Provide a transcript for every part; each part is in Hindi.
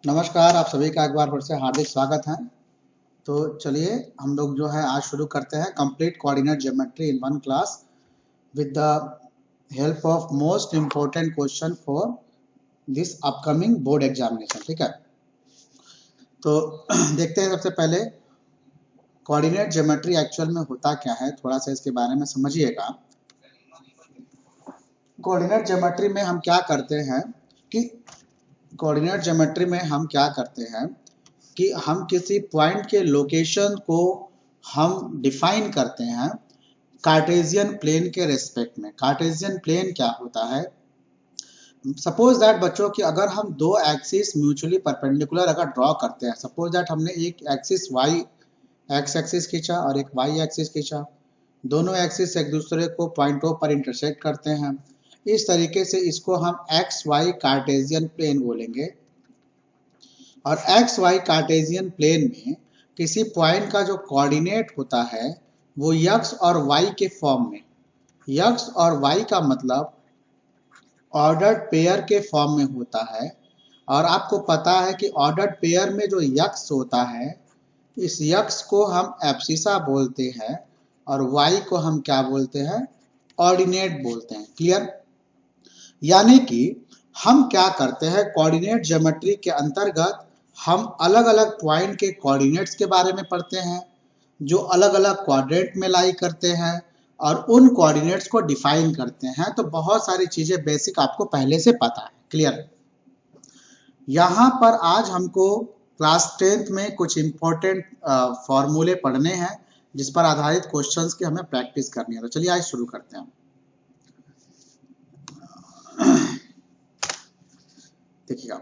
नमस्कार, आप सभी का एक बार फिर से हार्दिक स्वागत है। तो चलिए हम लोग जो है आज शुरू करते हैं complete coordinate geometry in one class with the help of most important question for this upcoming board examination. ठीक है, तो देखते हैं सबसे पहले कोऑर्डिनेट ज्योमेट्री एक्चुअल में होता क्या है, थोड़ा सा इसके बारे में समझिएगा। कोऑर्डिनेट ज्योमेट्री में हम क्या करते हैं कि कोऑर्डिनेट ज्योमेट्री में हम क्या करते हैं कि हम किसी पॉइंट के लोकेशन को हम डिफाइन करते हैं कार्टेशियन प्लेन के रेस्पेक्ट में। कार्टेशियन प्लेन क्या होता है? सपोज दैट बच्चों कि अगर हम दो एक्सिस म्यूचुअली परपेंडिकुलर अगर ड्रॉ करते हैं, सपोज दैट हमने एक एक्सिस वाई एक्स एक्सिस खींचा और एक वाई एक्सिस खींचा, दोनों एक्सिस एक दूसरे को पॉइंटों पर इंटरसेक्ट करते हैं। इस तरीके से इसको हम एक्स वाई कार्टेशियन प्लेन बोलेंगे। और एक्स वाई कार्टेशियन प्लेन में किसी पॉइंट का जो कोऑर्डिनेट होता है वो यक्स और वाई के फॉर्म में, यक्स और वाई का मतलब ऑर्डर्ड पेयर के फॉर्म में होता है। और आपको पता है कि ऑर्डर्ड पेयर में जो यक्स होता है, इस यक्स को हम एब्सिसा बोलते हैं और वाई को हम क्या बोलते हैं? ऑर्डिनेट बोलते हैं। क्लियर? यानी कि हम क्या करते हैं कोऑर्डिनेट ज्योमेट्री के अंतर्गत, हम अलग अलग पॉइंट के कोऑर्डिनेट्स के बारे में पढ़ते हैं जो अलग अलग क्वाड्रेंट में लाई करते हैं और उन कोऑर्डिनेट्स को डिफाइन करते हैं। तो बहुत सारी चीजें बेसिक आपको पहले से पता है। क्लियर? यहाँ पर आज हमको क्लास 10th में कुछ इंपॉर्टेंट फॉर्मूले पढ़ने हैं जिस पर आधारित क्वेश्चंस की हमें प्रैक्टिस करनी है। तो चलिए आज शुरू करते हैं। देखिएगा,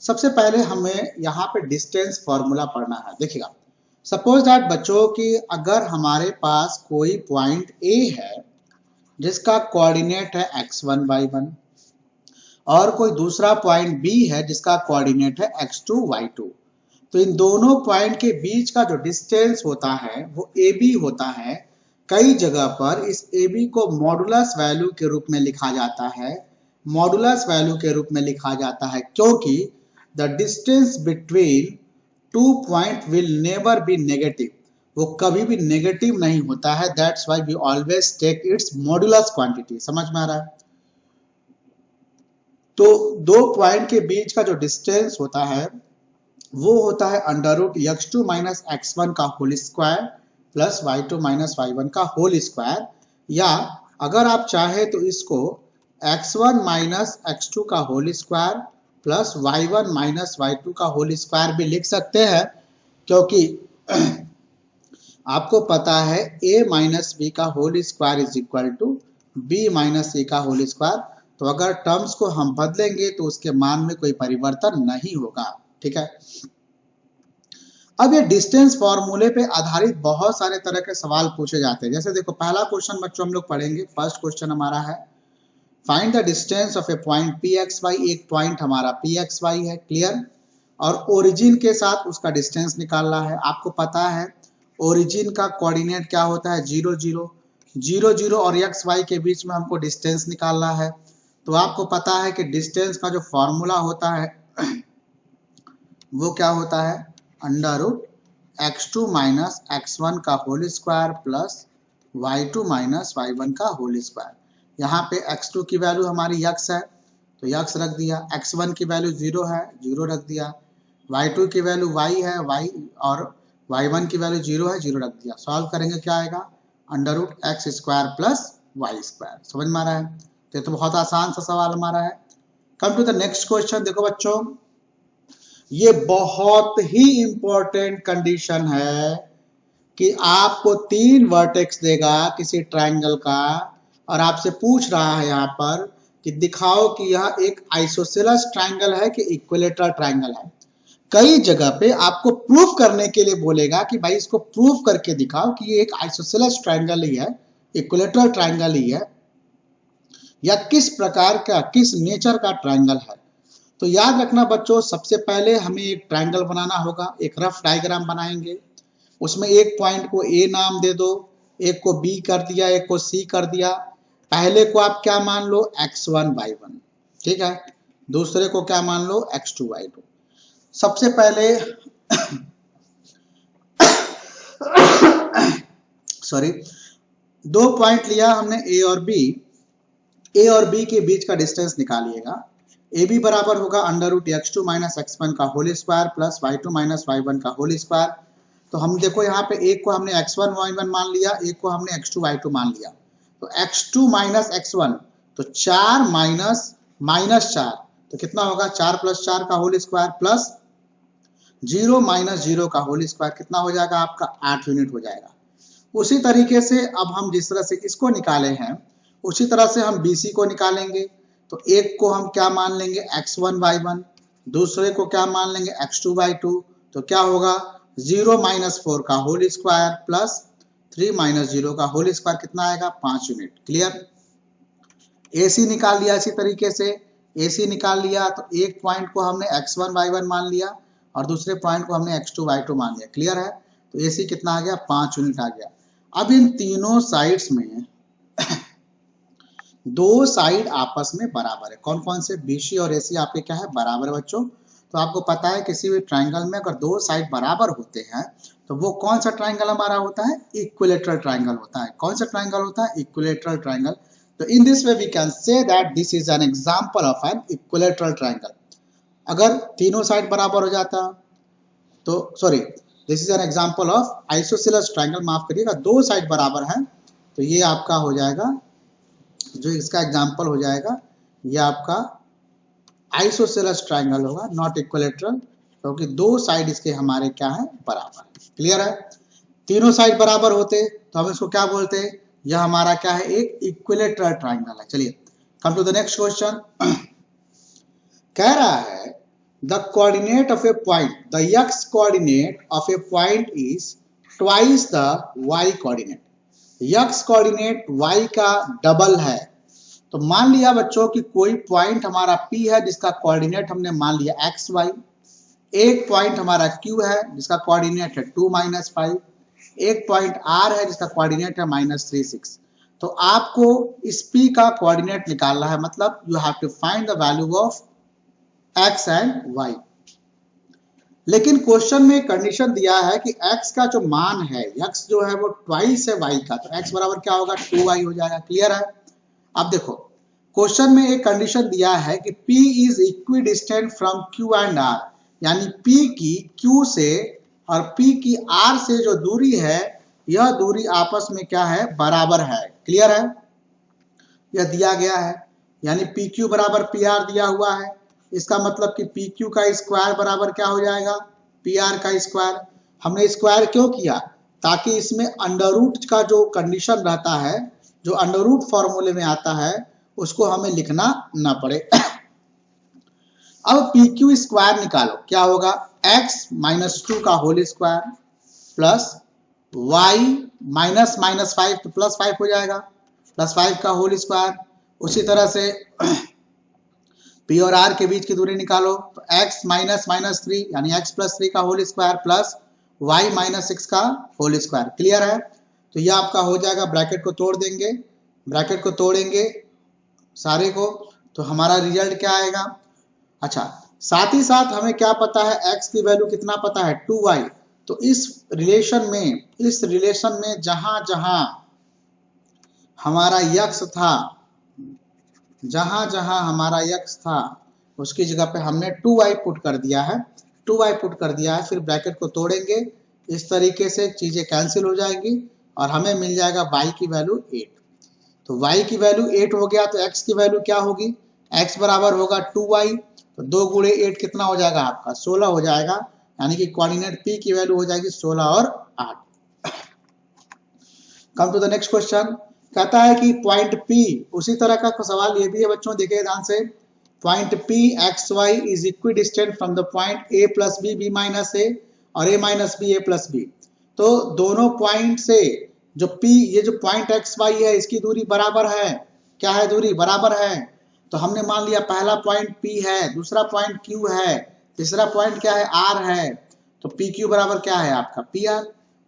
सबसे पहले हमें यहाँ पे डिस्टेंस फॉर्मूला पढ़ना है। देखिएगा, सपोज दैट बच्चों कि अगर हमारे पास कोई पॉइंट ए है जिसका कोऑर्डिनेट है x1 y1 और कोई दूसरा पॉइंट बी है जिसका कोऑर्डिनेट है x2 y2, तो इन दोनों पॉइंट के बीच का जो डिस्टेंस होता है वो ए बी होता है। कई जगह पर इस ए बी को मॉडुलस वैल्यू के रूप में लिखा जाता है, मॉडुलस वैल्यू के रूप में लिखा जाता है क्योंकि the distance between two point will never be negative, वो कभी भी नेगेटिव नहीं होता है। That's why we always take its modulus quantity. समझ में आ रहा है? तो दो पॉइंट के बीच का जो डिस्टेंस होता है वो होता है under root x2 minus x1 का whole square plus y2 minus y1 का होल स्क्वायर, या अगर आप चाहे तो इसको x1 माइनस x2 का whole square plus y1 minus y2 का होल स्क्वायर भी लिख सकते हैं क्योंकि आपको पता है a माइनस बी का whole square is equal to b minus C का होल स्क्वायर। तो अगर टर्म्स को हम बदलेंगे तो उसके मान में कोई परिवर्तन नहीं होगा। ठीक है, अब ये डिस्टेंस फॉर्मूले पे आधारित बहुत सारे तरह के सवाल पूछे जाते हैं। जैसे देखो, पहला क्वेश्चन बच्चों हम लोग पढ़ेंगे। फर्स्ट क्वेश्चन हमारा है find the distance of a point P X Y. एक पॉइंट हमारा पी एक्स वाई है, क्लियर, और ओरिजिन के साथ उसका डिस्टेंस निकालना है। आपको पता है ओरिजिन का कोऑर्डिनेट क्या होता है? 0 0 0 0 और एक्स वाई के बीच में हमको डिस्टेंस निकालना है। तो आपको पता है कि डिस्टेंस का जो फॉर्मूला होता है वो क्या होता है? Under root x2 minus x1 का whole square plus y2 minus y1 का होल स्क्वायर। यहाँ पे x2 की वैल्यू हमारी x है तो x रख दिया, x1 की वैल्यू 0 है, 0 रख दिया, y2 की वैल्यू y है, y और y1 की वैल्यू 0 है, 0 रख दिया। सॉल्व करेंगे क्या आएगा? Under root X square plus Y square. समझ में आ रहा है? तो बहुत आसान सा सवाल हमारा है। Come to the next question. देखो बच्चों, ये बहुत ही इंपॉर्टेंट कंडीशन है कि आपको 3 वर्टेक्स देगा किसी ट्रायंगल का और आपसे पूछ रहा है यहाँ पर कि दिखाओ कि यह एक आइसोसेलेस ट्रायंगल है कि इक्विलेटरल ट्रायंगल है। कई जगह पे आपको प्रूफ करने के लिए बोलेगा कि भाई इसको प्रूफ करके दिखाओ कि ये एक आइसोसेलेस ट्रायंगल ही है, इक्विलेटरल ट्रायंगल ही है, या किस प्रकार का, किस नेचर का ट्रायंगल है। तो याद रखना बच्चों, सबसे पहले हमें एक ट्रायंगल बनाना होगा। एक रफ डायग्राम बनाएंगे, उसमें एक पॉइंट को ए नाम दे दो, एक को बी कर दिया, एक को सी कर दिया। पहले को आप क्या मान लो? x1 y1, ठीक है। दूसरे को क्या मान लो? x2 y2। सबसे पहले सॉरी, दो पॉइंट लिया हमने ए और बी। ए और बी के बीच का डिस्टेंस निकालिएगा। ए बी बराबर होगा under root X two minus X one का whole square plus Y two minus Y one का होल स्क्वायर। तो हम देखो यहाँ पे एक को हमने x1 y1 मान लिया, एक को हमने x2 y2 मान लिया। तो x2 माइनस x1 तो 4 माइनस माइनस 4 तो कितना होगा 4 प्लस 4 का होल स्क्वायर प्लस 0 माइनस 0 का होल स्क्वायर कितना हो जाएगा आपका 8 यूनिट हो जाएगा। उसी तरीके से अब हम जिस तरह से इसको निकाले हैं उसी तरह से हम BC को निकालेंगे। तो एक को हम क्या मान लेंगे x1 y1, दूसरे को क्या मान लेंगे x2 y2। तो क्या होगा 0 माइनस 4 का होल स्क्वायर प्लस 3 माइनस 0 का होल स्क्वायर कितना आएगा 5 यूनिट। क्लियर। AC निकाल लिया इसी तरीके से। AC निकाल लिया तो एक पॉइंट को हमने x1 y1 मान लिया और दूसरे पॉइंट को हमने x2 y2 मान लिया। क्लियर है। तो AC कितना आ गया 5 यूनिट आ गया। अब इन तीनों साइड्स में दो साइड आपस में बराबर है। कौन कौन से BC और AC आपके क्या है बराबर बच्चों। तो आपको पता है किसी भी ट्रायंगल में अगर दो साइड बराबर होते हैं तो वो कौन सा ट्रायंगल हमारा होता है इक्विलेटरल ट्रायंगल होता है। कौन सा ट्रायंगल होता है इक्विलेटरल ट्रायंगल। तो in this way we can say that this is an example of an equilateral triangle. अगर तीनों साइड बराबर हो जाता तो sorry this is an example of isosceles triangle. माफ करिएगा दो साइड बराबर है तो ये आपका हो जाएगा जो इसका एग्जांपल हो जाएगा ये आपका आइसोसेलेस ट्रायंगल होगा नॉट इक्विलेटरल क्योंकि दो साइड इसके हमारे क्या है बराबर। क्लियर है। तीनों साइड बराबर होते तो हम इसको क्या बोलते हैं यह हमारा क्या है एक इक्विलेटरल ट्रायंगल है। चलिए come to the next question. कह रहा है the coordinate of a point the x coordinate of a point is twice the y coordinate. x coordinate y का डबल है। तो मान लिया बच्चों कि कोई पॉइंट हमारा P है जिसका कोऑर्डिनेट हमने मान लिया x y। एक पॉइंट हमारा Q है जिसका कोऑर्डिनेट है 2 माइनस 5। एक पॉइंट R है जिसका कोऑर्डिनेट है -3 6। तो आपको इस P का कोऑर्डिनेट निकालना है मतलब you have to find the value of x and y। लेकिन क्वेश्चन में कंडीशन दिया है कि x का जो मान है x जो है वो ट्वाइस है y का। तो x बराबर क्या होगा 2y हो जाएगा। क्लियर है। अब देखो क्वेश्चन में एक कंडीशन दिया है कि P is equidistant from Q and R यानी P की Q से और P की R से जो दूरी है यह दूरी आपस में क्या है बराबर है। क्लियर है। यह दिया गया है यानी PQ बराबर PR दिया हुआ है। इसका मतलब कि PQ का स्क्वायर बराबर क्या हो जाएगा PR का स्क्वायर। हमने स्क्वायर क्यों किया ताकि इसमें अंडर रूट का जो कंडीशन रहता है जो अंडर रूट फॉर्मूले में आता है उसको हमें लिखना ना पड़े। अब PQ स्क्वायर निकालो क्या होगा x माइनस 2 का whole square plus y minus minus 5 तो प्लस 5 हो जाएगा प्लस 5 का होल स्क्वायर। उसी तरह से P और R के बीच की दूरी निकालो तो x माइनस माइनस 3 यानी x प्लस 3 का whole square plus y minus 6 का होल स्क्वायर। क्लियर है। तो यह आपका हो जाएगा ब्रैकेट को तोड़ देंगे ब्रैकेट को तोड़ेंगे सारे को तो हमारा रिजल्ट क्या आएगा। अच्छा साथ ही साथ हमें क्या पता है x की वैल्यू कितना पता है 2y। तो इस रिलेशन में जहां जहां हमारा x था हमारा x था उसकी जगह पे हमने 2y पुट कर दिया है फिर ब्रैकेट को तोड़ेंगे इस तरीके से चीजें कैंसिल हो जाएंगी और हमें मिल जाएगा y की वैल्यू 8। तो y की वैल्यू 8 हो गया तो x की वैल्यू क्या होगी x बराबर होगा 2y तो 2 गुणे 8 कितना हो जाएगा आपका 16 हो जाएगा यानी कि कोऑर्डिनेट P की वैल्यू हो जाएगी 16 और 8। Come to the next question. कहता है कि पॉइंट P उसी तरह का सवाल ये भी है बच्चों देखिए ध्यान से। Point P X Y is equidistant from the point A plus B B minus A और A minus B A plus B. तो दोनों पॉइंट से जो P ये जो पॉइंट एक्स वाई है इसकी दूरी बराबर है। क्या है दूरी बराबर है। तो हमने मान लिया पहला पॉइंट P है दूसरा पॉइंट Q है तीसरा पॉइंट क्या है R है। तो PQ बराबर क्या है आपका PR।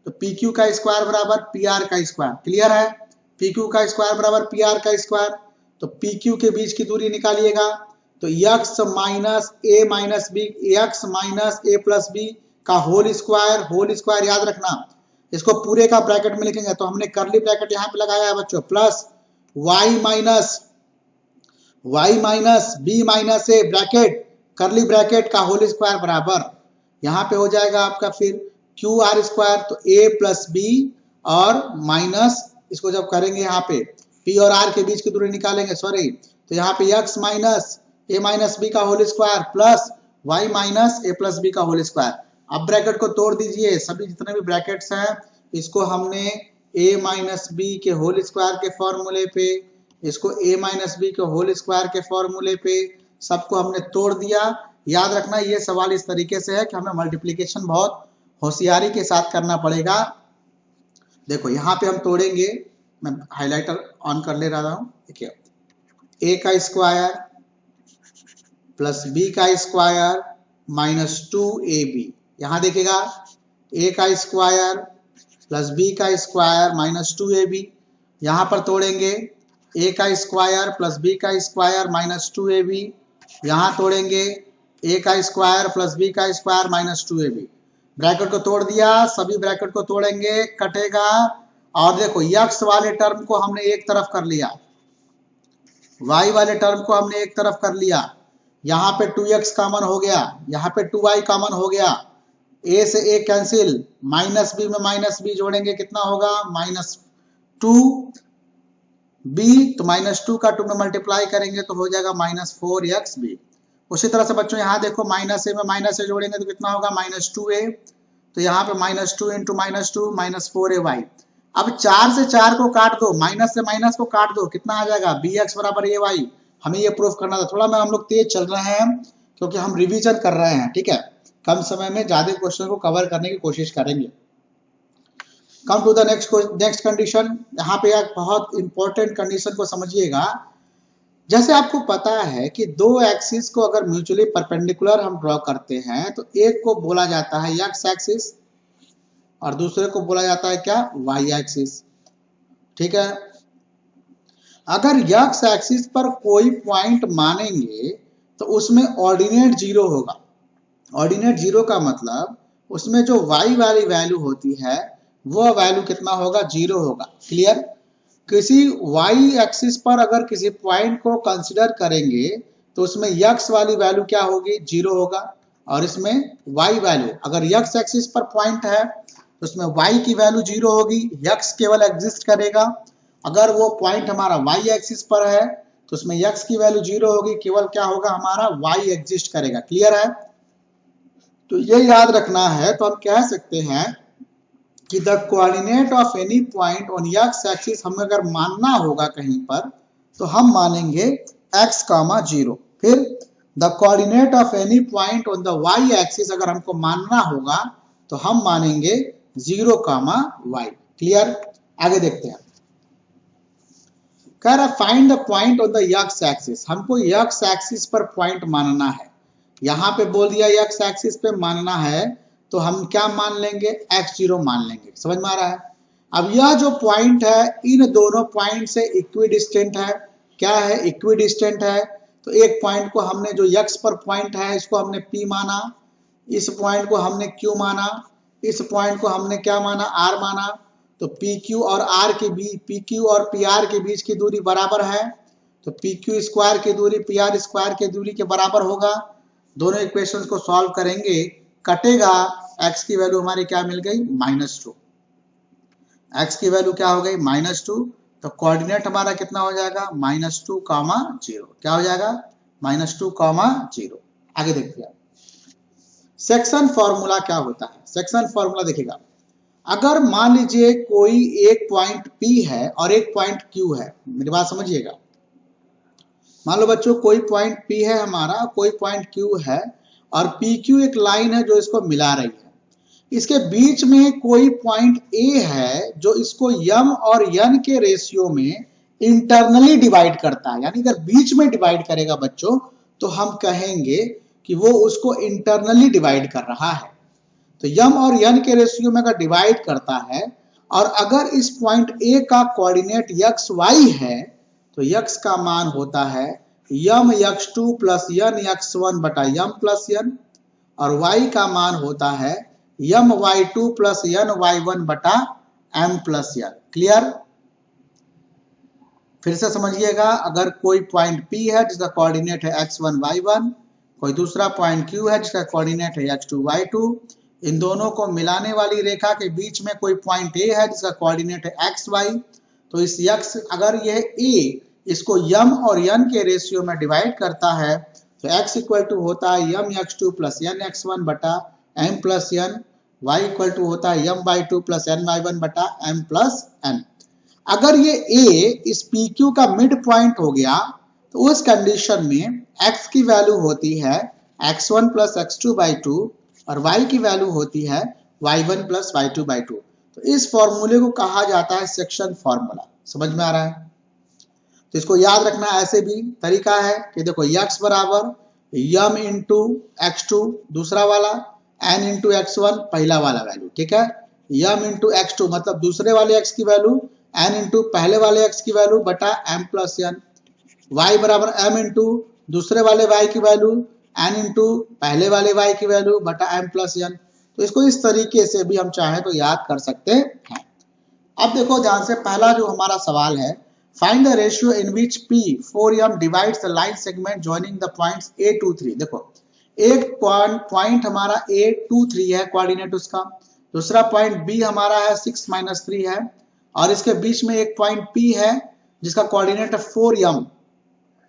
तो PQ का स्क्वायर बराबर PR का स्क्वायर। क्लियर है। PQ का स्क्वायर बराबर PR का स्क्वायर। तो PQ के बीच की दूरी निकालिएगा तो x minus A minus B, x minus A plus B का होल स्क्वायर याद रखना। इसको पूरे का ब्रैकेट में लिखेंगे तो हमने करली ब्रैकेट यहाँ पे लगाया है बच्चों, plus y minus B minus A bracket curly bracket का होल स्क्वायर बराबर यहाँ पे हो जाएगा आपका फिर क्यू आर स्क्वायर, तो a प्लस बी और माइनस इसको जब करेंगे यहाँ पे p और r के बीच की दूरी निकालेंगे, सॉरी, तो यहाँ पे x minus A minus B का whole square plus y minus A plus B का होल स्क्वायर। अब ब्रैकेट को तोड़ दीजिए, सभी जितने भी ब्रैकेट्स हैं इसको हमने a माइनस बी के होल स्क्वायर के फॉर्मूले पे, इसको a माइनस बी के होल स्क्वायर के फॉर्मूले पे सबको हमने तोड़ दिया। याद रखना ये सवाल इस तरीके से है कि हमें मल्टीप्लिकेशन बहुत होशियारी के साथ करना पड़ेगा। देखो यहाँ पे हम तोड़ेंगे, मैं हाइलाइटर ऑन कर ले रहा हूं, देखिए a का स्क्वायर प्लस b का स्क्वायर माइनस 2ab, यहाँ देखिएगा a का स्क्वायर प्लस b का स्क्वायर माइनस 2ab, यहाँ पर तोड़ेंगे a का स्क्वायर प्लस b का स्क्वायर माइनस 2ab, यहाँ तोड़ेंगे a का स्क्वायर प्लस b का स्क्वायर माइनस 2ab। ब्रैकेट को तोड़ दिया, सभी ब्रैकेट को तोड़ेंगे, कटेगा, और देखो x वाले टर्म को हमने एक तरफ कर लिया, y वाले टर्म को हमने एक तरफ कर लिया, यहाँ पे 2x कॉमन हो गया, यहाँ पे 2y कॉमन हो गया, a से a कैंसिल, माइनस b में माइनस b जोड़ेंगे कितना होगा माइनस 2b, तो माइनस 2 का 2 में मल्टीप्लाई करेंगे तो हो जाएगा माइनस 4xb। उसी तरह से बच्चों यहाँ देखो माइनस a में माइनस a जोड़ेंगे तो कितना होगा माइनस 2a, तो यहाँ पे minus 2 into minus 2 minus 4ay। अब 4 से 4 को काट दो, माइनस से माइनस को काट दो, कितना आ जाएगा bx बराबर ay। हमें ये प्रूफ करना था, थोड़ा हम लोग तेज चल रहे हैं क्योंकि हम रिवीजन कर रहे हैं, ठीक है, कम समय में ज्यादा क्वेश्चन को कवर करने की कोशिश करेंगे। Come to the next condition, यहाँ पे एक बहुत इंपॉर्टेंट कंडीशन को समझिएगा। जैसे आपको पता है कि दो एक्सिस को अगर म्यूचुअली परपेंडिकुलर हम ड्रॉ करते हैं तो एक को बोला जाता है एक्स एक्सिस और दूसरे को बोला जाता है क्या, वाई एक्सिस, ठीक है। अगर एक्स एक्सिस पर कोई पॉइंट मानेंगे तो उसमें ऑर्डिनेट जीरो होगा। ऑर्डिनेट जीरो का मतलब उसमें जो वाई वाली वैल्यू होती है वो वैल्यू कितना होगा, जीरो होगा। क्लियर। किसी वाई एक्सिस पर अगर किसी पॉइंट को कंसिडर करेंगे तो उसमें एक्स वाली वैल्यू क्या होगी, जीरो होगा, और इसमें वाई वैल्यू, अगर एक्स एक्सिस पर पॉइंट है तो उसमें वाई की वैल्यू जीरो होगी, एक्स केवल एग्जिस्ट करेगा। अगर वो पॉइंट हमारा वाई एक्सिस पर है तो उसमें एक्स की वैल्यू जीरो होगी, केवल क्या होगा हमारा वाई एग्जिस्ट करेगा। क्लियर है। तो ये याद रखना है, तो हम कह सकते हैं कि the coordinate of any point on x axis, हमें अगर मानना होगा कहीं पर तो हम मानेंगे x, 0। फिर the coordinate of any point on the y axis अगर हमको मानना होगा तो हम मानेंगे 0, y। क्लियर। आगे देखते हैं, कह रहा find the point on the x axis. हमको x एक्सिस पर पॉइंट मानना है, यहां पे बोल दिया x एक्सिस पे मानना है तो हम क्या मान लेंगे, x0 मान लेंगे। समझ में आ रहा है। अब यह जो पॉइंट है इन दोनों पॉइंट से इक्विडिस्टेंट है। क्या है, इक्विडिस्टेंट है। तो एक पॉइंट को हमने जो x पर पॉइंट है इसको हमने p माना, इस पॉइंट को हमने q माना, इस पॉइंट को हमने क्या माना, r माना। तो pq और r के बीच, pq और pr के बीच की दूरी बराबर है, तो pq स्क्वायर की दूरी pr स्क्वायर की दूरी के बराबर होगा। दोनों इक्वेशंस को सॉल्व करेंगे, कटेगा, x की वैल्यू हमारी क्या मिल गई, -2। x की वैल्यू क्या हो गई, -2। तो कोऑर्डिनेट हमारा कितना हो जाएगा, -2, 0। क्या हो जाएगा, -2, 0। आगे देखिए सेक्शन फॉर्मूला क्या होता है। सेक्शन फॉर्मूला देखिएगा, अगर मान लीजिए कोई एक पॉइंट P है और एक पॉइंट Q है, मेरी बात समझिएगा। मान लो बच्चों कोई पॉइंट P है हमारा, कोई पॉइंट Q है, और PQ एक लाइन है जो इसको मिला रही है। इसके बीच में कोई पॉइंट A है जो इसको m और n के रेशियो में इंटरनली डिवाइड करता है। यानी अगर बीच में डिवाइड करेगा बच्चों तो हम कहेंगे कि वो उसको इंटरनली डिवाइड कर रहा है। तो m और n के रेशियो में अगर डिवाइड करता है और अगर इस पॉइंट A का कोऑर्डिनेट xy है तो x का मान होता है यम x2 प्लस यन x1 बटा यम प्लस यन, और y का मान होता है यम y2 प्लस यन y1 बटा m प्लस यन। क्लियर? फिर से समझिएगा, अगर कोई पॉइंट P है जिसका कोऑर्डिनेट है x1 y1, कोई दूसरा पॉइंट Q है जिसका कोऑर्डिनेट है x2 y2, इन दोनों को मिलाने वाली रेखा के बीच में कोई पॉइंट A है जिसका कोऑर्डिनेट है xy, तो इस x, अगर यह A इसको यम और यन के रेशियो में डिवाइड करता है तो x इक्वल टू होता है यम x2 प्लस यन x1 बटा m plus n, y equal to होता है यम y2 प्लस n y1 बटा m प्लस n। अगर ये A इस PQ का मिड पॉइंट हो गया तो उस कंडीशन में x की वैल्यू होती है x1 प्लस x2 बाई 2 और y की वैल्यू होती है y1 प्लस y2 बाई 2। तो इस फॉर्मूले को कहा जाता है सेक्शन फॉर्मूला। समझ में आ रहा है? तो इसको याद रखना ऐसे भी तरीका है कि देखो x बराबर यम इंटू x2 दूसरा वाला, n इंटू x1 पहला वाला वैल्यू, ठीक है, यम इंटू x2 मतलब दूसरे वाले x की वैल्यू, n इंटू पहले वाले x की वैल्यू बटा m प्लस n, y बराबर m इंटू दूसरे वाले y की वैल्यू, n इंटू पहले वाले y की वैल्यू बटा m प्लस n। तो इसको इस तरीके से भी हम चाहें तो याद कर सकते हैं। अब देखो ध्यान से, पहला जो हमारा सवाल है, find the ratio in which P4m divides the line segment joining the points A23। देखो एक पॉइंट हमारा A23 है कोऑर्डिनेट उसका, दूसरा पॉइंट B हमारा है 6-3 है, और इसके बीच में एक पॉइंट P है जिसका कोऑर्डिनेट है 4m।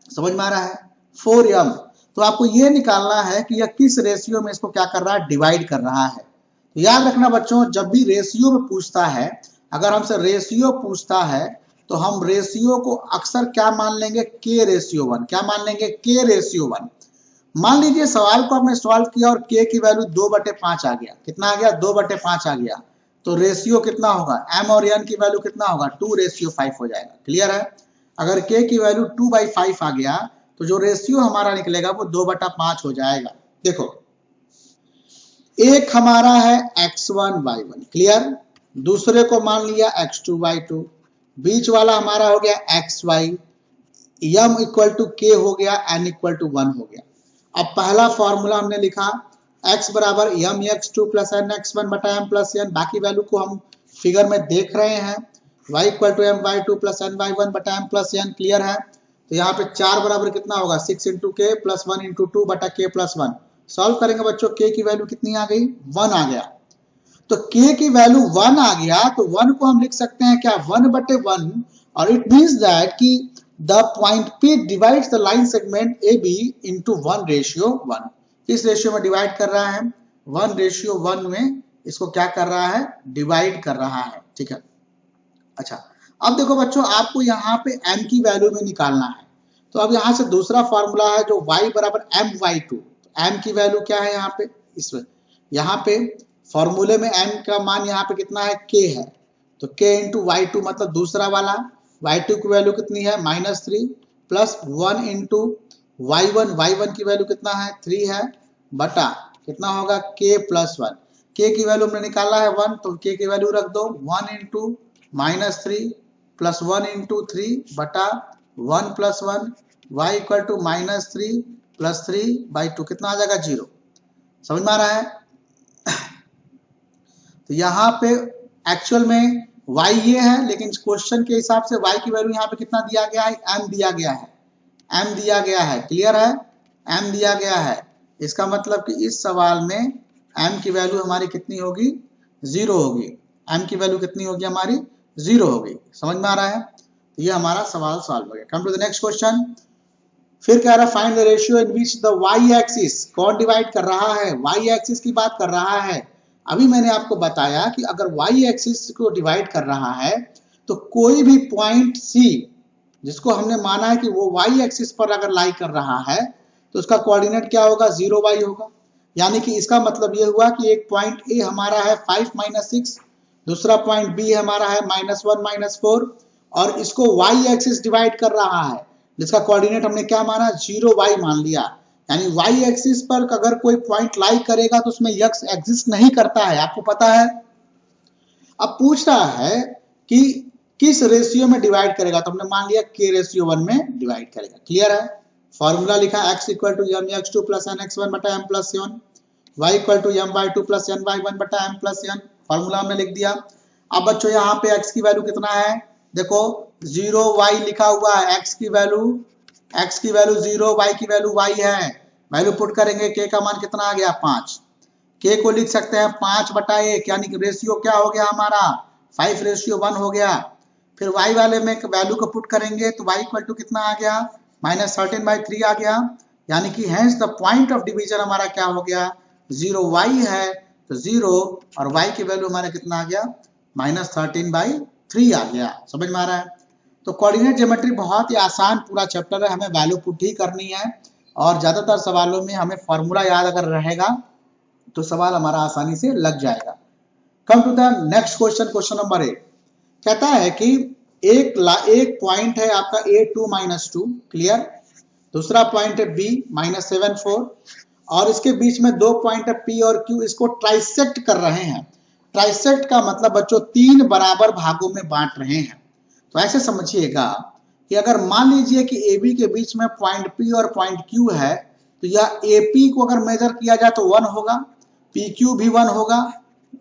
समझ में आ रहा है? 4m। तो आपको ये निकालना है कि यह किस रेशियो में इसको क्या कर रहा है, डिवाइड कर रहा है। तो याद रखना बच्चों, जब भी रेशियो में पूछता है, अगर हमसे रेशियो पूछता है तो हम रेशियो को अक्सर क्या मान लेंगे, k रेशियो 1। क्या मान लेंगे? k ratio 1। मान लीजिए सवाल को आपने सॉल्व किया और k की वैल्यू 2/5 आ गया। कितना आ गया? 2/5 आ गया। तो रेशियो कितना होगा, m और n की वैल्यू कितना होगा, 2:5 हो जाएगा। क्लियर है? अगर k की वैल्यू 2/5 आ गया तो जो रेशियो हमारा निकलेगा वो 2/5 हो जाएगा। देखो एक हमारा है x1 y1, क्लियर, दूसरे को मान लिया x2 y2, बीच वाला हमारा हो गया xy, m equal to k हो गया, n इक्वल टू 1 हो गया। अब पहला फॉर्मूला हमने लिखा x बराबर यम x2 प्लस n x1 बटा m प्लस n, बाकी वैल्यू को हम फिगर में देख रहे हैं, y equal to m y2 plus n y1 बटा m प्लस n। क्लियर है? तो यहाँ पे 4 बराबर कितना होगा, 6 इंटू k प्लस 1 इंटू 2 बटा k प्लस 1। सॉल्व करेंगे बच्चों, k की वैल्यू कितनी आ गई, 1 आ गया। तो k की वैल्यू 1 आ गया तो 1 को हम लिख सकते हैं क्या, 1/1, और इट मींस दैट कि the point P divides the line segment AB into 1:1। किस रेशियो में डिवाइड कर रहा है, 1:1 में इसको क्या कर रहा है, डिवाइड कर रहा है। ठीक है, अच्छा अब देखो बच्चों, आपको यहाँ पे m की वैल्यू में निकालना है। तो अब यहाँ से दूसरा फॉर्मूला है जो y बराबर my2। m की वैल्यू क्या है यहाँ पे, इसमें यहाँ पे फॉर्मूले में m का मान यहाँ पे कितना है, k है, तो k इंटू y2 मतलब दूसरा वाला, y2 की वैल्यू कितनी है, -3 प्लस 1 इंटू y1 की वैल्यू कितना है, 3 है, बटा कितना होगा, k प्लस 1। k की वैल्यू हमने निकाला है 1, तो k की वैल्यू रख दो, 1 इंटू -3 प्लस 1 इंटू 3 बटा 1 plus 1, y equal to -3 plus 3/2, कितना आ जाएगा, 0। समझ में आ रहा है? तो यहाँ पे एक्चुअल में y ये है, लेकिन क्वेश्चन के हिसाब से y की वैल्यू यहाँ पे कितना दिया गया है, m दिया गया है, m दिया गया है। क्लियर है? m दिया गया है, इसका मतलब कि इस सवाल में m की वैल्यू हमारी कितनी होगी, 0 होगी। m की वैल्यू कितनी होगी हमारी, 0 होगी। समझ में आ रहा है? तो ये हमारा सवाल सॉल्व हो गया। Come to the next question. फिर कह रहा है find the ratio in which the y axis, कौन डिवाइड कर रहा है, y एक्सिस की बात कर रहा है। अभी मैंने आपको बताया कि अगर y एक्सिस को डिवाइड कर रहा है तो कोई भी पॉइंट C जिसको हमने माना है कि वो y एक्सिस पर अगर लाई कर रहा है तो उसका कोऑर्डिनेट क्या होगा, 0y होगा। यानी कि इसका मतलब ये हुआ कि एक पॉइंट A हमारा है 5-6, दूसरा पॉइंट B हमारा है -1-4, और इसको y एक्सिस डिवाइड कर रहा है जिसका कोऑर्डिनेट हमने क्या माना, 0y मान लिया। यानी y एक्सिस पर अगर कोई पॉइंट लाई करेगा तो उसमें x एग्जिस्ट नहीं करता है, आपको पता है। अब पूछ रहा है कि किस रेशियो में डिवाइड करेगा, तो हमने मान लिया k/1 में डिवाइड करेगा। क्लियर है? फॉर्मूला लिखा x equal to M X two plus N X one बटा M plus N, y equal to M Y two plus N Y one बटा एम प्लस एन, फॉर्मूला हमने लिख दिया। अब बच्चों यहाँ पे x की वैल्यू कितना है, देखो 0 y लिखा हुआ है, x की वैल्यू 0, y की वैल्यू y है, वैल्यू पुट करेंगे, k का मान कितना आ गया 5, k को लिख सकते हैं 5 बटा 1, यानी कि रेशियो क्या हो गया हमारा 5:1 हो गया। फिर y वाले में वैल्यू को पुट करेंगे तो y इक्वल टू कितना आ गया -13/3 आ गया, यानी कि hence the point of division हमारा क्या हो गया 0y है, तो 0 और y की वैल्यू हमारा कितना आ गया -13/3 आ गया। समझ में आ रहा है? तो कोऑर्डिनेट ज्योमेट्री बहुत ही आसान पूरा चैप्टर है, हमें वैल्यू पुट ही करनी है और ज्यादातर सवालों में हमें फॉर्मूला याद अगर रहेगा तो सवाल हमारा आसानी से लग जाएगा। Come to the next question, question number 8 कहता है कि एक पॉइंट है आपका a2 - 2, क्लियर, दूसरा पॉइंट है b -7 4 और इसके बीच में दो पॉइंट है p और q, इसको ट्राइसेक्ट कर रहे हैं। ट्राइसेक्ट का मतलब बच्चों 3 बराबर भागों में बांट रहे हैं। तो ऐसे समझिएगा कि अगर मान लीजिए कि AB के बीच में पॉइंट P और पॉइंट Q है, तो यह AP को अगर मेजर किया जाए तो 1 होगा, PQ भी 1 होगा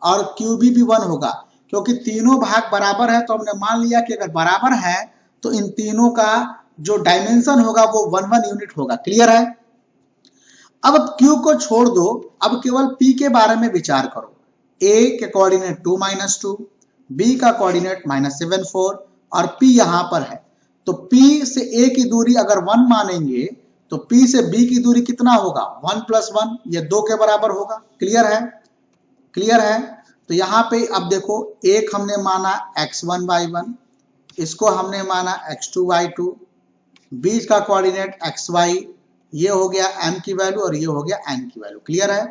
और QB भी 1 होगा, क्योंकि तीनों भाग बराबर है। तो हमने मान लिया कि अगर बराबर है तो इन तीनों का जो डायमेंशन होगा वो 1 यूनिट होगा। क्लियर है? अब Q को छोड़ दो, अब केवल P के बारे में विचार करो। A के कोऑर्डिनेट 2 - 2, B का कोऑर्डिनेट -7 4 और P यहां पर है, तो P से A की दूरी अगर 1 मानेंगे तो P से B की दूरी कितना होगा 1 + 1, ये 2 के बराबर होगा। क्लियर है? क्लियर है? तो यहाँ पे अब देखो, एक हमने माना x1 y1, इसको हमने माना x2 y2, बीच का कोऑर्डिनेट xy, ये हो गया m की वैल्यू और ये हो गया n की वैल्यू। क्लियर है?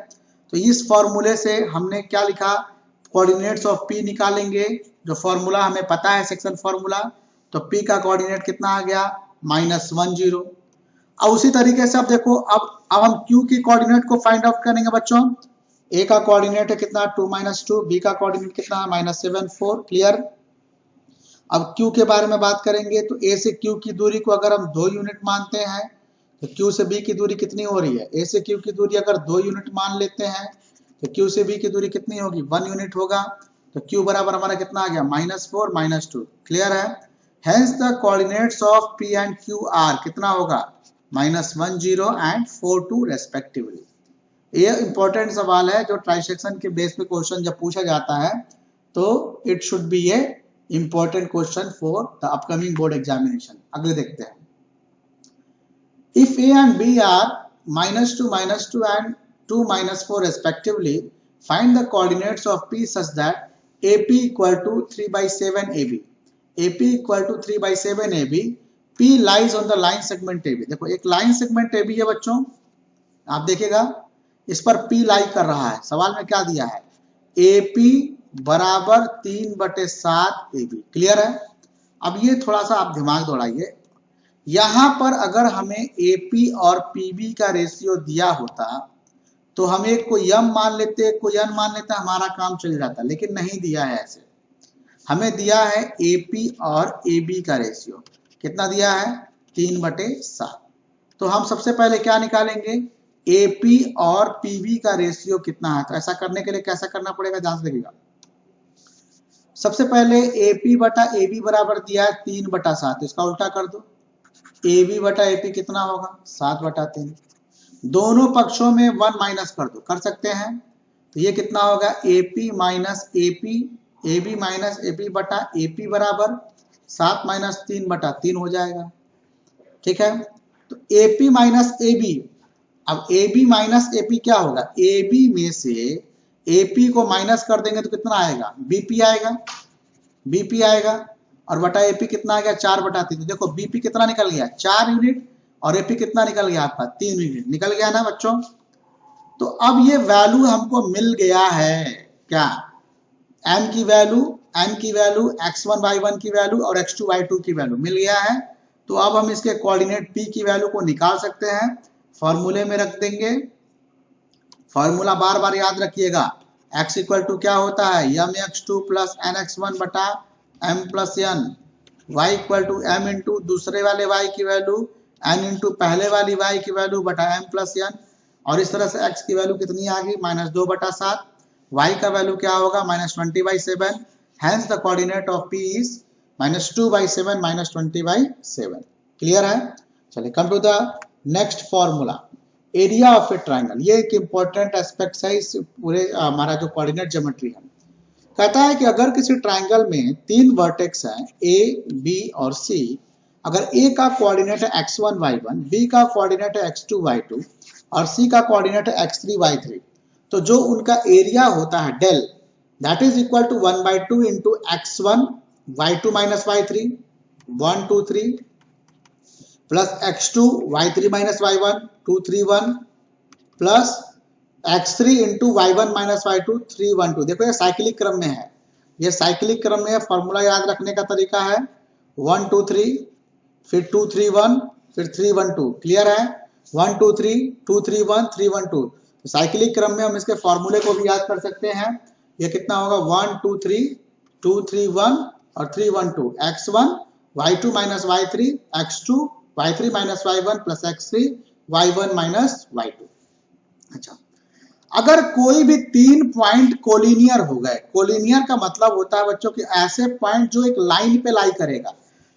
तो इस फॉर्मूले से हमने क्या लिखा, कोऑर्डिनेट्स ऑफ P निकालेंगे, जो फॉर्मूला हमें पता है सेक्शन फॉर्मूला, तो P का कोऑर्डिनेट कितना आ गया -1 0। अब उसी तरीके से अब देखो, अब हम Q की कोऑर्डिनेट को फाइंड आउट करेंगे बच्चों। A का कोऑर्डिनेट है कितना 2 - 2, B का कोऑर्डिनेट कितना -7 4। क्लियर? अब Q के बारे में बात करेंगे तो A से Q की दूरी को अगर हम 2 यूनिट मानते हैं तो Q से B की दूरी कितनी हो रही है, A से Q की दूरी अगर 2 यूनिट मान लेते हैं तो Q से B की दूरी कितनी होगी 1 यूनिट होगा, तो Q बराबर हमारा कितना आ गया -4 - 2। क्लियर है? Hence the coordinates of P and Q are कितना होगा -1 0 एंड 4 2 रेस्पेक्टिवली। ये इंपॉर्टेंट सवाल है जो ट्राइसेक्शन के बेस पे क्वेश्चन जब पूछा जाता है तो it should be A important question for the upcoming board examination. अगले देखते हैं, if A and B are -2 -2 and 2 -4 respectively, find the coordinates of P such that AP equal to 3/7 AB, AP equal to 3/7 AB, P lies on the line segment AB। देखो एक लाइन सेगमेंट AB है बच्चों, आप देखिएगा इस पर P लाई कर रहा है। सवाल में क्या दिया है AP बराबर 3/7 AB। क्लियर है? अब ये थोड़ा सा आप दिमाग दौड़ाइए, यहां पर अगर हमें AP और PB का रेशियो दिया होता तो हम एक को m मान लेते, एक को n मान लेते, हमारा काम चल जाता, लेकिन नहीं दिया है ऐसे। हमें दिया है AP और AB का रेशियो, कितना दिया है 3/7। तो हम सबसे पहले क्या निकालेंगे, AP और PB का रेशियो कितना है। तो ऐसा करने के लिए कैसा करना पड़ेगा, ध्यान से देखिएगा। सबसे पहले AP बटा AB बराबर दिया है 3/7, इसका उल्टा कर दो, AB बटा AP कितना होगा 7/3। दोनों पक्षों में 1 माइनस कर दो, कर सकते हैं, तो ये कितना होगा AP minus AP, AB minus AP बटा AP बराबर 7 - 3/3 हो जाएगा। ठीक है? तो AP माइनस AB, अब AB माइनस AP क्या होगा, AB में से AP को माइनस कर देंगे तो कितना आएगा BP आएगा, BP आएगा, और बटा AP कितना आ गया 4/3। देखो BP कितना निकल गया 4 यूनिट और AP कितना निकल गया आपका 3 यूनिट निकल गया ना बच्चों। तो अब ये वैल्यू हमको मिल गया है, क्या n की वैल्यू x1 y1 की वैल्यू और x2 y2 की वैल्यू मिल गया है। तो अब हम इसके कोऑर्डिनेट P की वैल्यू को निकाल सकते हैं, फॉर्मूले में रख देंगे। फॉर्मूला बार बार याद रखिएगा, x इक्वल टू क्या होता है mx2 प्लस nx1 बटा m plus n, y equal to m into दूसरे वाले y की वैल्यू n इंटू पहले वाली y की वैल्यू बटा m प्लस n, और इस तरह से x की वैल्यू कितनी आ गई -2/7, y का वैल्यू क्या होगा -20/7, hence the coordinate of p is -2/7 -20/7। Clear है? चलिए come to the next formula, area of a triangle. ये एक इंपॉर्टेंट एस्पेक्ट है इस पूरे हमारा जो कोऑर्डिनेट ज्योमेट्री है। कहता है कि अगर किसी ट्राइंगल में 3 वर्टेक्स हैं a, b और c, अगर a का कोऑर्डिनेट है x1 y1, b का कोऑर्डिनेट है x2 y2 और c का कोऑर्डिनेट है x3 y3, तो जो उनका एरिया होता है del, that is equal to 1/2 into x1 y2 minus y3 1 2 3 plus x2 y3 minus y1 2 3 1 plus x3 into y1 minus y2 3 1 2। देखो ये साइक्लिक क्रम में है, ये साइक्लिक क्रम में है। फॉर्मूला याद रखने का तरीका है 1 2 3 फिर 2 3 1 फिर 3 1 2। क्लियर है? 1 2 3 2 3 1 3 1 2। तो साइक्लिक क्रम में हम इसके फॉर्मूले को भी याद कर सकते हैं। ये कितना होगा 1 2 3 2 3 1 और 3 1 2, x1 y2 minus y3 x2 y3 minus y1 plus x3 y1 minus y2। अच्छा, अगर कोई भी 3 पॉइंट कोलिनियर हो गए, कोलिनियर का मतलब होता है बच्चों कि ऐसे पॉइंट जो एक लाइन पे लाई करेगा,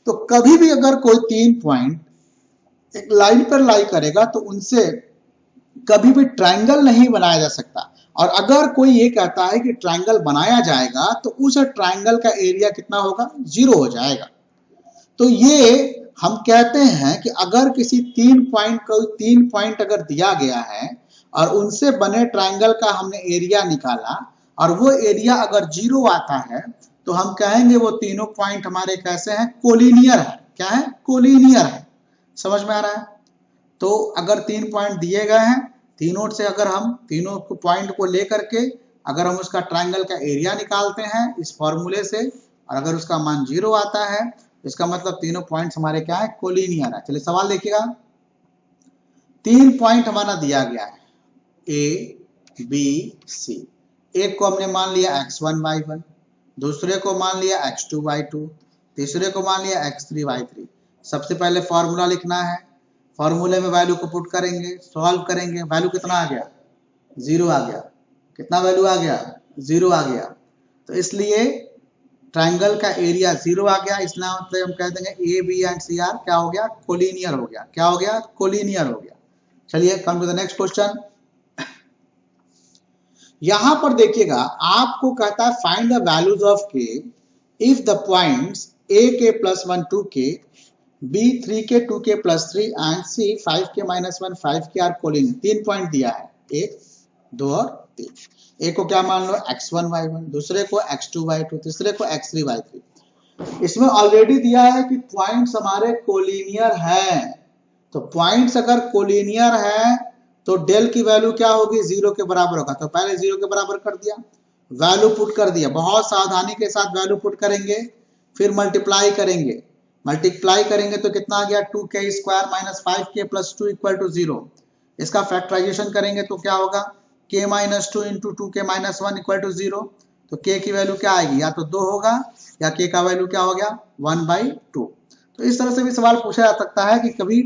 तो कभी भी अगर कोई 3 पॉइंट एक लाइन पर लाई करेगा तो उनसे कभी भी ट्रायंगल नहीं बनाया जा सकता। और अगर कोई ये कहता है कि ट्रायंगल बनाया जाएगा तो उस ट्रायंगल का एरिया कितना होगा 0 हो जाएगा। तो ये हम कहते हैं कि अगर किसी 3 पॉइंट अगर दिया गया है और उनसे बने ट्रायंगल का हमने एरिया निकाला और वो एरिया अगर 0 आता है तो हम कहेंगे वो तीनों पॉइंट हमारे कैसे हैं, कोलिनियर है। क्या है? कोलिनियर है। समझ में आ रहा है? तो अगर 3 पॉइंट दिए गए हैं, तीनों से अगर हम तीनों पॉइंट को लेकर के अगर हम उसका ट्रायंगल का एरिया निकालते हैं इस फॉर्मूले से, और अगर उसका मान 0 आता है, इसका मतलब तीनों पॉइंट्स हमारे क्या है, कोलिनियर है। चलिए सवाल देखिएगा, 3 पॉइंट हमारा दिया गया है ए बी सी। एक को हमने मान लिया x1 y1, दूसरे को मान लिया x2 y2, तीसरे को मान लिया x3 y3। सबसे पहले फॉर्मूला लिखना है, फॉर्मूले में वैल्यू को पुट करेंगे, सॉल्व करेंगे। वैल्यू कितना आ गया 0 आ गया। कितना वैल्यू आ गया 0 आ गया। तो इसलिए ट्रायंगल का एरिया 0 आ गया। इसलिए मतलब हम कह देंगे A B and C are क्या हो गया, कोलिनियर हो गया। क्या हो गया, कोलिनियर हो गया। चलिए come to the next question. यहां पर देखिएगा आपको कहता है find the values of K if the points A K plus 1 2 के, बी 3 के 2 के प्लस 3 एंड सी 5 के माइनस 1 5 के आर कोलिनियर। 3 पॉइंट दिया है 1 2 और 3। एक को क्या मान लो x1 y1, दूसरे को x2 y2, तीसरे को x3 y3। इसमें ऑलरेडी दिया है कि पॉइंट्स हमारे कोलिनियर हैं। तो पॉइंट्स अगर कोलिनियर है तो डेल की वैल्यू क्या होगी 0 के बराबर होगा। तो पहले 0 के बराबर कर दिया, वैल्यू पुट कर दिया। बहुत सावधानी के साथ वैल्यू पुट करेंगे, फिर मल्टीप्लाई करेंगे। मल्टीप्लाई करेंगे तो कितना आ गया 2k square minus 5k plus 2 equal to 0। इसका फैक्टराइजेशन करेंगे तो क्या होगा k minus 2 into 2k minus 1 equal to 0। तो k की वैल्यू क्या आएगी, या तो 2 होगा या k का वैल्यू क्या हो गया 1/2। तो इस तरह से भी सवाल पूछा जा सकता है कि कभी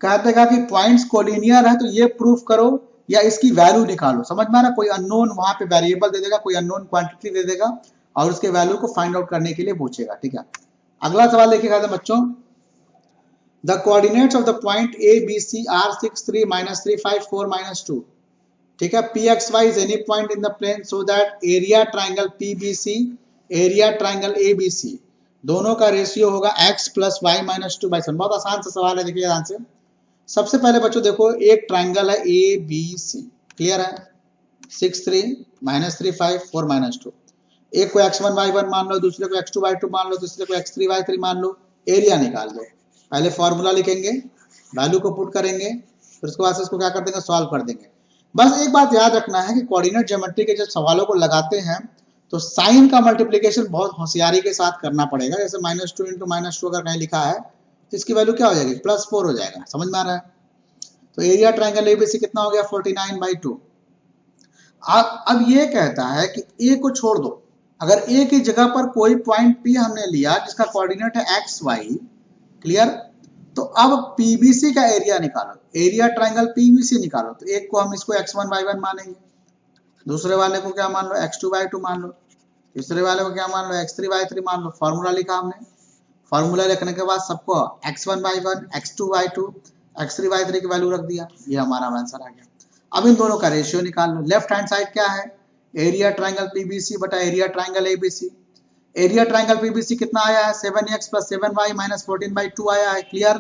कह देगा कि पॉइंट्स कोलिनियर है तो ये प्रूफ करो या इसकी वैल्यू निकालो। समझ में आ रहा, कोई अननोन वहां पे वेरिएबल दे देगा, कोई अननोन क्वांटिटी दे देगा और उसके वैल्यू को फाइंड आउट करने के लिए पूछेगा। ठीक है, अगला सवाल देखिएगा बच्चों, the coordinates of the point A B C are 6 3 -3 5 4 -2। ठीक है, P X Y is any point in the plane so that area triangle P B C, area triangle A B C दोनों का रेशियो होगा x प्लस वाई माइनस 2/7। बहुत आसान सा सवाल है, देखिए ध्यान से। सबसे पहले बच्चों देखो एक ट्राइंगल है ए बी सी, क्लियर है, 6 3 -3 5 4 -2। एक को x1 y1 मान लो, दूसरे को x2 y2 मान लो, तीसरे को x3 y3 मान लो। एरिया निकाल दो। पहले फॉर्मूला लिखेंगे, वैल्यू को पुट करेंगे, फिर उसके बाद से इसको क्या कर देंगे, सॉल्व कर देंगे। बस एक बात याद रखना है कि कोऑर्डिनेट ज्योमेट्री के जब सवालों को लगाते हैं तो साइन का मल्टीप्लिकेशन बहुत होशियारी के साथ करना पड़ेगा। जैसे -2 इंटू -2 अगर कहीं लिखा है तो इसकी वैल्यू क्या हो जाएगी +4 हो जाएगा। समझ में आ रहा है? तो एरिया ट्राइंगल एबीसी कितना हो गया 49/2। अब ये कहता है कि ए को छोड़ दो, अगर ए की जगह पर कोई पॉइंट पी हमने लिया जिसका कोऑर्डिनेट है एक्स वाई, क्लियर, तो अब पीबीसी का एरिया निकालो, एरिया ट्रायंगल पीबीसी निकालो। तो एक को हम इसको x1 y1 मानेंगे, दूसरे वाले को क्या मान लो x2 y2 मान लो, तीसरे वाले को क्या मान लो x3 y3 मान लो। फॉर्मूला लिखा हमने, फॉर्मूला लिखने के बाद सबको x1 y1 x2 y2 x3 y3 की वैल्यू रख दिया, ये हमारा आंसर आ गया। अब इन दोनों का रेशियो निकाल लो। लेफ्ट हैंड साइड क्या है, एरिया ट्रायंगल पीबीसी बटा area triangle ABC. Area triangle PBC कितना आया है 7x + 7y - 14/2 आया है, क्लियर।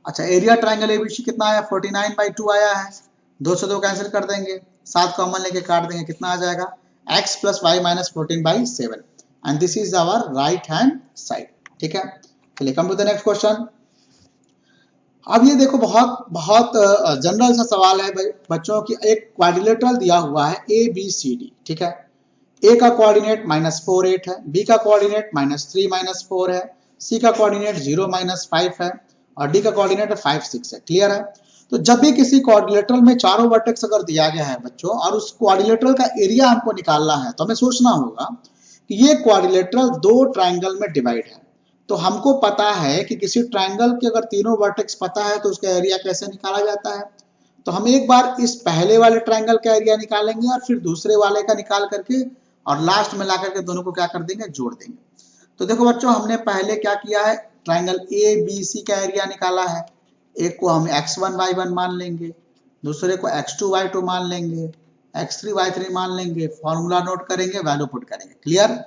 अच्छा एरिया ट्रायंगल एबीसी कितना आया 49/2 आया है, 2 से 2 कैंसिल कर देंगे, 7 कॉमन लेके काट देंगे, कितना आ जाएगा x + y - 14/7 and this is our right hand side. ठीक है, चलिए come to the next question. अब ये देखो बहुत जनरल सा सवाल है बच्चों की। एक क्वाड्रिलेटरल दिया हुआ है ए बी सी डी, ठीक है। ए का कोऑर्डिनेट -4 8 है, बी का कोऑर्डिनेट -3 -4 है, सी का कोऑर्डिनेट 0 -5 है और डी का कोऑर्डिनेट 5 6 है, क्लियर है। तो जब भी किसी क्वाड्रिलेटरल में चारों वर्टेक्स अगर दिया गया है बच्चों और उस क्वाड्रिलेटरल का एरिया हमको निकालना है तो हमें सोचना होगा कि ये क्वाड्रिलेटरल 2 ट्रायंगल में डिवाइड है। तो हमको पता है कि किसी ट्रायंगल के अगर तीनों वर्टेक्स पता है तो उसका एरिया कैसे निकाला जाता है। तो हम एक बार इस पहले वाले ट्रायंगल का एरिया निकालेंगे और फिर दूसरे वाले का निकाल करके और लास्ट में ला करके दोनों को क्या कर देंगे, जोड़ देंगे। तो देखो बच्चों हमने पहले क्या किया है, ट्रायंगल ए बी सी का एरिया निकाला है। एक को हम x1 y1 मान लेंगे, दूसरे को x2 y2 मान लेंगे, x3 y3 मान लेंगे, फॉर्मूला नोट करेंगे, वैल्यू पुट करेंगे, क्लियर।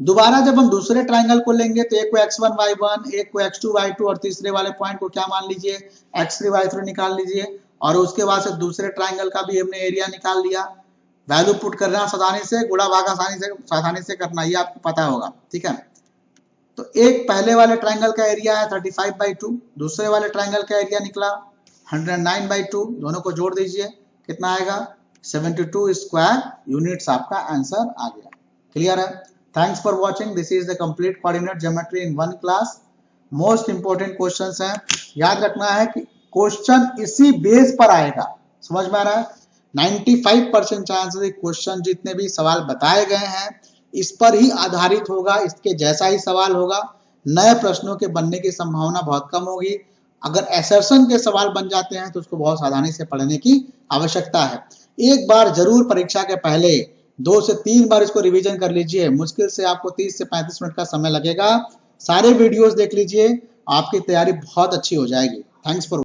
दोबारा जब हम दूसरे ट्रायंगल को लेंगे तो एक को x1 y1, एक को x2 y2 और तीसरे वाले पॉइंट को क्या मान लीजिए x3 y3 निकाल लीजिए। और उसके बाद से दूसरे ट्रायंगल का भी हमने एरिया निकाल लिया। वैल्यू पुट करना आसानी से, गुणा भाग आसानी से करना, ये आपको पता होगा, ठीक है। तो एक पहले वाले ट्रायंगल का एरिया है 35/2, दूसरे वाले ट्रायंगल का एरिया निकला 109/2, दोनों को जोड़ दीजिए, कितना आएगा 72 स्क्वायर यूनिट्स, आपका आंसर आ गया, क्लियर है। Thanks for watching. This is the complete coordinate geometry in one class. Most important questions हैं, याद रखना है कि क्वेश्चन इसी बेस पर आएगा, समझ में आ रहा है। 95% चांसेस क्वेश्चन जितने भी सवाल बताए गए हैं इस पर ही आधारित होगा, इसके जैसा ही सवाल होगा। नए प्रश्नों के बनने की संभावना बहुत कम होगी। अगर असर्शन के सवाल बन जाते हैं तो उसको बहुत सावधानी से पढ़ने की आवश्यकता है। एक बार जरूर परीक्षा के पहले 2 से 3 बार इसको रिवीजन कर लीजिए, मुश्किल से आपको 30 से 35 मिनट का समय लगेगा। सारे वीडियोस देख लीजिए, आपकी तैयारी बहुत अच्छी हो जाएगी। Thanks for